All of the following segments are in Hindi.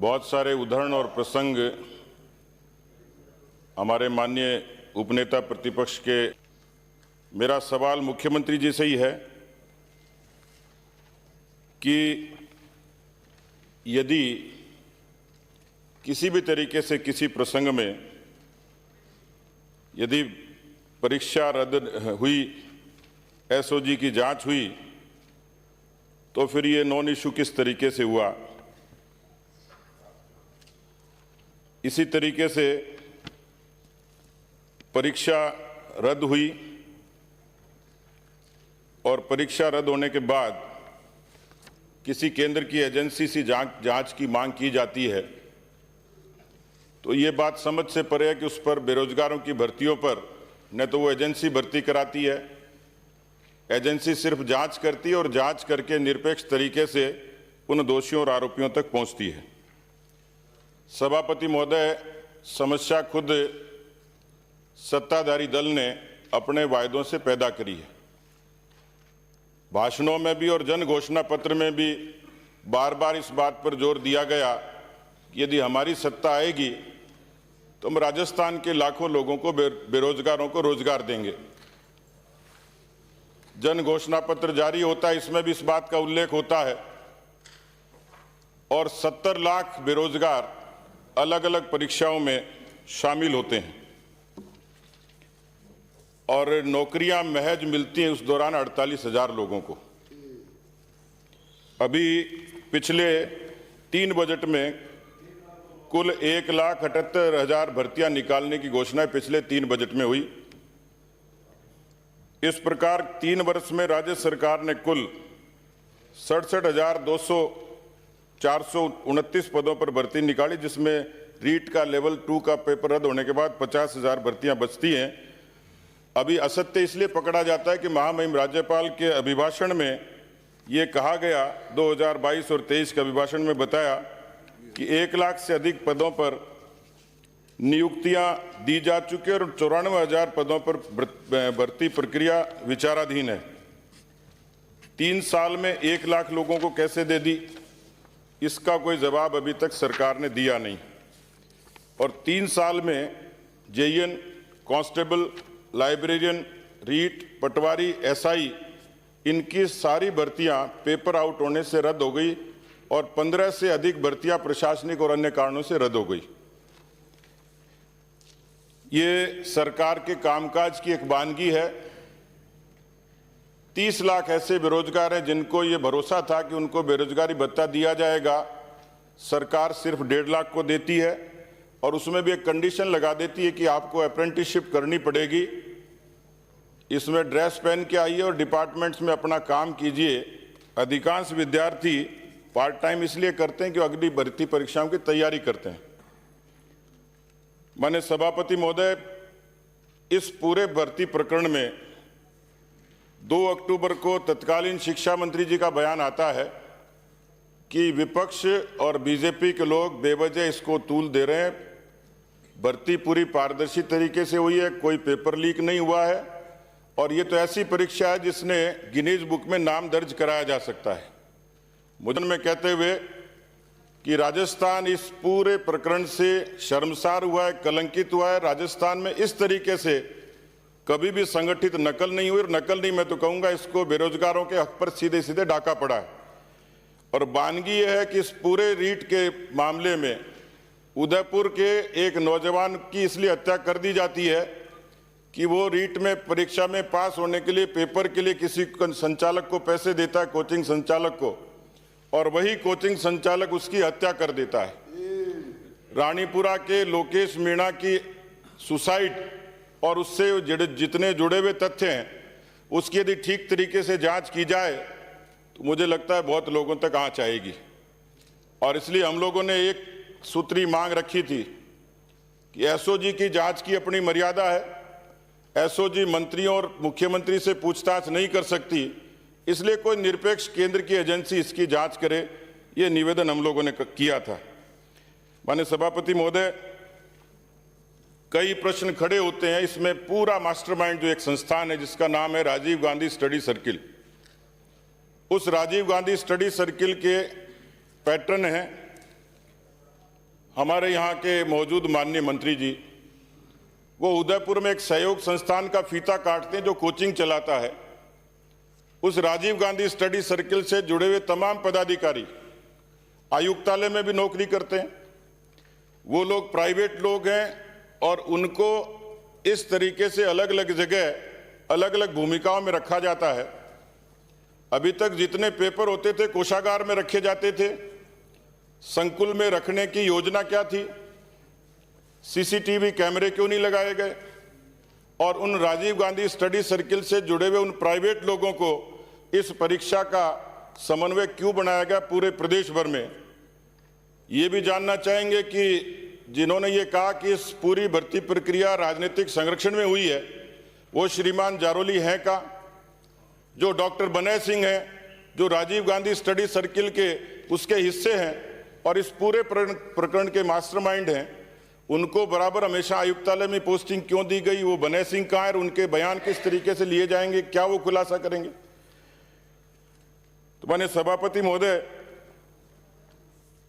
बहुत सारे उदाहरण और प्रसंग हमारे माननीय उपनेता प्रतिपक्ष के। मेरा सवाल मुख्यमंत्री जी से ही है कि यदि किसी भी तरीके से किसी प्रसंग में यदि परीक्षा रद्द हुई, एसओजी की जांच हुई, तो फिर ये नॉन इशू किस तरीके से हुआ। इसी तरीके से परीक्षा रद्द हुई और परीक्षा रद्द होने के बाद किसी केंद्र की एजेंसी से जांच की मांग की जाती है, तो ये बात समझ से परे है कि उस पर बेरोजगारों की भर्तियों पर न तो वो एजेंसी भर्ती कराती है, एजेंसी सिर्फ जांच करती है और जांच करके निरपेक्ष तरीके से उन दोषियों और आरोपियों तक पहुंचती है। सभापति महोदय, समस्या खुद सत्ताधारी दल ने अपने वायदों से पैदा करी है। भाषणों में भी और जन घोषणा पत्र में भी बार बार इस बात पर जोर दिया गया कि यदि हमारी सत्ता आएगी तो हम राजस्थान के लाखों लोगों को, बेरोजगारों को रोजगार देंगे। जन घोषणा पत्र जारी होता है, इसमें भी इस बात का उल्लेख होता है और 70 लाख बेरोजगार अलग अलग परीक्षाओं में शामिल होते हैं और नौकरियां महज मिलती हैं उस दौरान 48,000 लोगों को। अभी पिछले 3 बजट में कुल 1,78,000 भर्तियां निकालने की घोषणा पिछले 3 बजट में हुई। इस प्रकार 3 वर्ष में राज्य सरकार ने कुल 67,429 पदों पर भर्ती निकाली, जिसमें रीट का लेवल 2 का पेपर रद्द होने के बाद 50,000 भर्तियां बचती हैं। अभी असत्य इसलिए पकड़ा जाता है कि महामहिम राज्यपाल के अभिभाषण में ये कहा गया, 2022 और 23 के अभिभाषण में बताया कि 1 लाख से अधिक पदों पर नियुक्तियां दी जा चुकी है और 94,000 पदों पर भर्ती प्रक्रिया विचाराधीन है। 3 साल में 1 लाख लोगों को कैसे दे दी, इसका कोई जवाब अभी तक सरकार ने दिया नहीं। और 3 साल में जेईएन, कांस्टेबल, लाइब्रेरियन, रीट, पटवारी, एसआई, इनकी सारी भर्तियां पेपर आउट होने से रद्द हो गई और 15 से अधिक भर्तियां प्रशासनिक और अन्य कारणों से रद्द हो गई। ये सरकार के कामकाज की एक वानगी है। 30 लाख ऐसे बेरोजगार हैं जिनको ये भरोसा था कि उनको बेरोजगारी भत्ता दिया जाएगा। सरकार सिर्फ 1.5 लाख को देती है और उसमें भी एक कंडीशन लगा देती है कि आपको अप्रेंटिसशिप करनी पड़ेगी, इसमें ड्रेस पहन के आइए और डिपार्टमेंट्स में अपना काम कीजिए। अधिकांश विद्यार्थी पार्ट टाइम इसलिए करते हैं कि अगली भर्ती परीक्षाओं की तैयारी करते हैं। माननीय सभापति महोदय, इस पूरे भर्ती प्रकरण में 2 अक्टूबर को तत्कालीन शिक्षा मंत्री जी का बयान आता है कि विपक्ष और बीजेपी के लोग बेवजह इसको तूल दे रहे हैं। भर्ती पूरी पारदर्शी तरीके से हुई है, कोई पेपर लीक नहीं हुआ है और ये तो ऐसी परीक्षा है जिसने गिनीज बुक में नाम दर्ज कराया जा सकता है। मुझे में कहते हुए कि राजस्थान इस पूरे प्रकरण से शर्मसार हुआ है, कलंकित हुआ है। राजस्थान में इस तरीके से कभी भी संगठित नकल नहीं हुई और नकल नहीं, मैं तो कहूँगा इसको बेरोजगारों के हक पर सीधे सीधे डाका पड़ा है। और वानगी यह है कि इस पूरे रीट के मामले में उदयपुर के एक नौजवान की इसलिए हत्या कर दी जाती है कि वो रीट में परीक्षा में पास होने के लिए, पेपर के लिए किसी संचालक को पैसे देता है, कोचिंग संचालक को, और वही कोचिंग संचालक उसकी हत्या कर देता है। रानीपुरा के लोकेश मीणा की सुसाइड और उससे जितने जुड़े हुए तथ्य हैं उसकी यदि ठीक तरीके से जांच की जाए तो मुझे लगता है बहुत लोगों तक आंच आएगी। और इसलिए हम लोगों ने एक सूत्री मांग रखी थी कि एसओजी की जांच की अपनी मर्यादा है। एसओजी मंत्रियों और मुख्यमंत्री से पूछताछ नहीं कर सकती, इसलिए कोई निरपेक्ष केंद्र की एजेंसी इसकी जांच करे, ये निवेदन हम लोगों ने किया था। माननीय सभापति महोदय, कई प्रश्न खड़े होते हैं। इसमें पूरा मास्टरमाइंड जो एक संस्थान है जिसका नाम है राजीव गांधी स्टडी सर्किल, उस राजीव गांधी स्टडी सर्किल के पैटर्न हैं हमारे यहाँ के मौजूद माननीय मंत्री जी वो उदयपुर में एक सहयोग संस्थान का फीता काटते हैं जो कोचिंग चलाता है। उस राजीव गांधी स्टडी सर्किल से जुड़े हुए तमाम पदाधिकारी आयुक्तालय में भी नौकरी करते हैं। वो लोग प्राइवेट लोग हैं और उनको इस तरीके से अलग अलग जगह अलग अलग भूमिकाओं में रखा जाता है। अभी तक जितने पेपर होते थे कोषागार में रखे जाते थे। संकुल में रखने की योजना क्या थी? सीसीटीवी कैमरे क्यों नहीं लगाए गए? और उन राजीव गांधी स्टडी सर्किल से जुड़े हुए उन प्राइवेट लोगों को इस परीक्षा का समन्वय क्यों बनाया गया पूरे प्रदेश भर में? ये भी जानना चाहेंगे कि जिन्होंने ये कहा कि इस पूरी भर्ती प्रक्रिया राजनीतिक संरक्षण में हुई है, वो श्रीमान जारोली हैं का? जो डॉक्टर बनय सिंह हैं, जो राजीव गांधी स्टडी सर्किल के उसके हिस्से हैं और इस पूरे प्रकरण के मास्टरमाइंड हैं, उनको बराबर हमेशा आयुक्तालय में पोस्टिंग क्यों दी गई? वो बनय सिंह कहाँ है? उनके बयान किस तरीके से लिए जाएंगे? क्या वो खुलासा करेंगे? तो माननीय सभापति महोदय,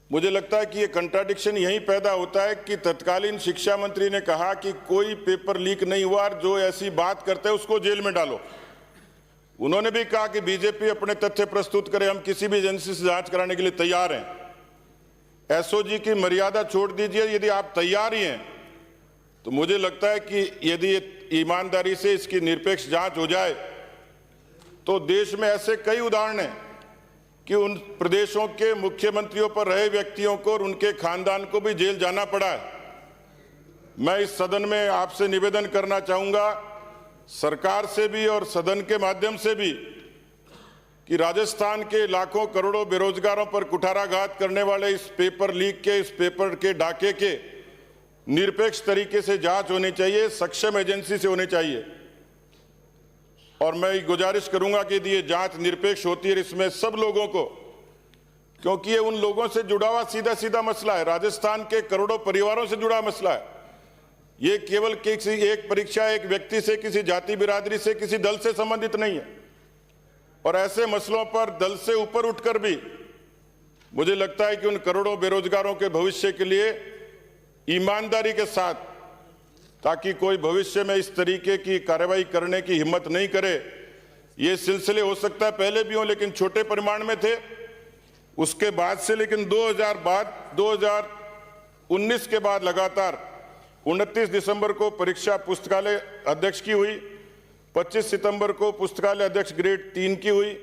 मुझे लगता है कि ये कंट्राडिक्शन यहीं पैदा होता है कि तत्कालीन शिक्षा मंत्री ने कहा कि कोई पेपर लीक नहीं हुआ और जो ऐसी बात करते हैं उसको जेल में डालो। उन्होंने भी कहा कि बीजेपी अपने तथ्य प्रस्तुत करे, हम किसी भी एजेंसी से जांच कराने के लिए तैयार हैं। एसओजी की मर्यादा छोड़ दीजिए, यदि आप तैयार ही हैं तो मुझे लगता है कि यदि ईमानदारी से इसकी निरपेक्ष जांच हो जाए तो देश में ऐसे कई उदाहरण हैं कि उन प्रदेशों के मुख्यमंत्रियों पर रहे व्यक्तियों को और उनके खानदान को भी जेल जाना पड़ा है। मैं इस सदन में आपसे निवेदन करना चाहूंगा, सरकार से भी और सदन के माध्यम से भी, कि राजस्थान के लाखों करोड़ों बेरोजगारों पर कुठाराघात करने वाले इस पेपर लीक के, इस पेपर के डाके के निरपेक्ष तरीके से जांच होनी चाहिए, सक्षम एजेंसी से होनी चाहिए। और मैं गुजारिश करूंगा कि यदि ये जांच निरपेक्ष होती है इसमें सब लोगों को, क्योंकि ये उन लोगों से जुड़ा हुआ सीधा सीधा मसला है, राजस्थान के करोड़ों परिवारों से जुड़ा मसला है। ये केवल किसी एक परीक्षा, एक व्यक्ति से, किसी जाति बिरादरी से, किसी दल से संबंधित नहीं है। और ऐसे मसलों पर दल से ऊपर उठकर भी मुझे लगता है कि उन करोड़ों बेरोजगारों के भविष्य के लिए ईमानदारी के साथ, ताकि कोई भविष्य में इस तरीके की कार्रवाई करने की हिम्मत नहीं करे। ये सिलसिले हो सकता है पहले भी हो, लेकिन छोटे परिमाण में थे, उसके बाद से, लेकिन 2019 के बाद लगातार 29 दिसंबर को परीक्षा पुस्तकालय अध्यक्ष की हुई, 25 सितंबर को पुस्तकालय अध्यक्ष ग्रेड 3 की हुई,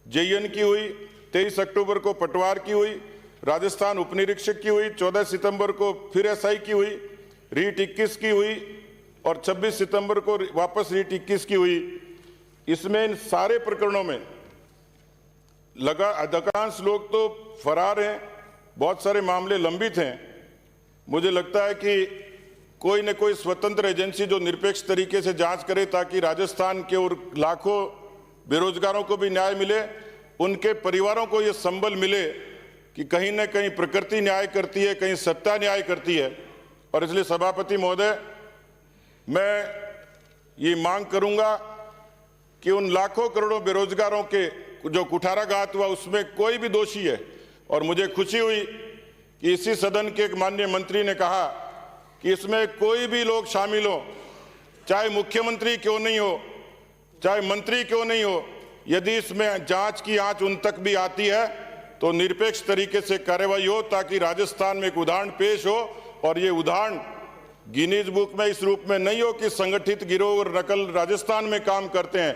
जेईएन की हुई, 23 अक्टूबर को पटवार की हुई, राजस्थान उपनिरीक्षक की हुई, 14 सितंबर को फिर एसआई की हुई, रीट 21 की हुई और 26 सितंबर को वापस रीट 21 की हुई। इसमें इन सारे प्रकरणों में अधिकांश लोग तो फरार हैं, बहुत सारे मामले लंबित हैं। मुझे लगता है कि कोई न कोई स्वतंत्र एजेंसी जो निरपेक्ष तरीके से जांच करे, ताकि राजस्थान के और लाखों बेरोजगारों को भी न्याय मिले, उनके परिवारों को ये संबल मिले कि कहीं न कहीं प्रकृति न्याय करती है, कहीं सत्ता न्याय करती है। और इसलिए सभापति महोदय, मैं ये मांग करूंगा कि उन लाखों करोड़ों बेरोजगारों के जो कुठाराघात हुआ उसमें कोई भी दोषी है। और मुझे खुशी हुई कि इसी सदन के एक माननीय मंत्री ने कहा कि इसमें कोई भी लोग शामिल हो, चाहे मुख्यमंत्री क्यों नहीं हो, चाहे मंत्री क्यों नहीं हो, यदि इसमें जांच की आंच उन तक भी आती है तो निरपेक्ष तरीके से कार्रवाई हो, ताकि राजस्थान में एक उदाहरण पेश हो। और ये उदाहरण गिनीज बुक में इस रूप में नहीं हो कि संगठित गिरोह और नकल राजस्थान में काम करते हैं।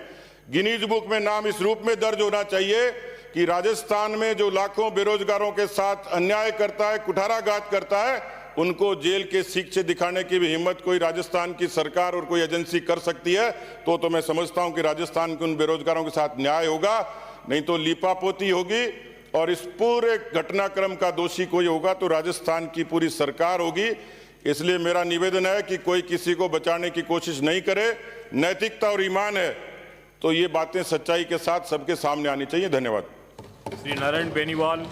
गिनीज बुक में नाम इस रूप में दर्ज होना चाहिए कि राजस्थान में जो लाखों बेरोजगारों के साथ अन्याय करता है, कुठाराघात करता है, उनको जेल के सीख से दिखाने की भी हिम्मत कोई राजस्थान की सरकार और कोई एजेंसी कर सकती है तो मैं समझता हूं कि राजस्थान के उन बेरोजगारों के साथ न्याय होगा, नहीं तो लीपापोती होगी। और इस पूरे घटनाक्रम का दोषी कोई होगा तो राजस्थान की पूरी सरकार होगी। इसलिए मेरा निवेदन है कि कोई किसी को बचाने की कोशिश नहीं करे। नैतिकता और ईमान है तो ये बातें सच्चाई के साथ सबके सामने आनी चाहिए। धन्यवाद। श्री नारायण बेनीवाल।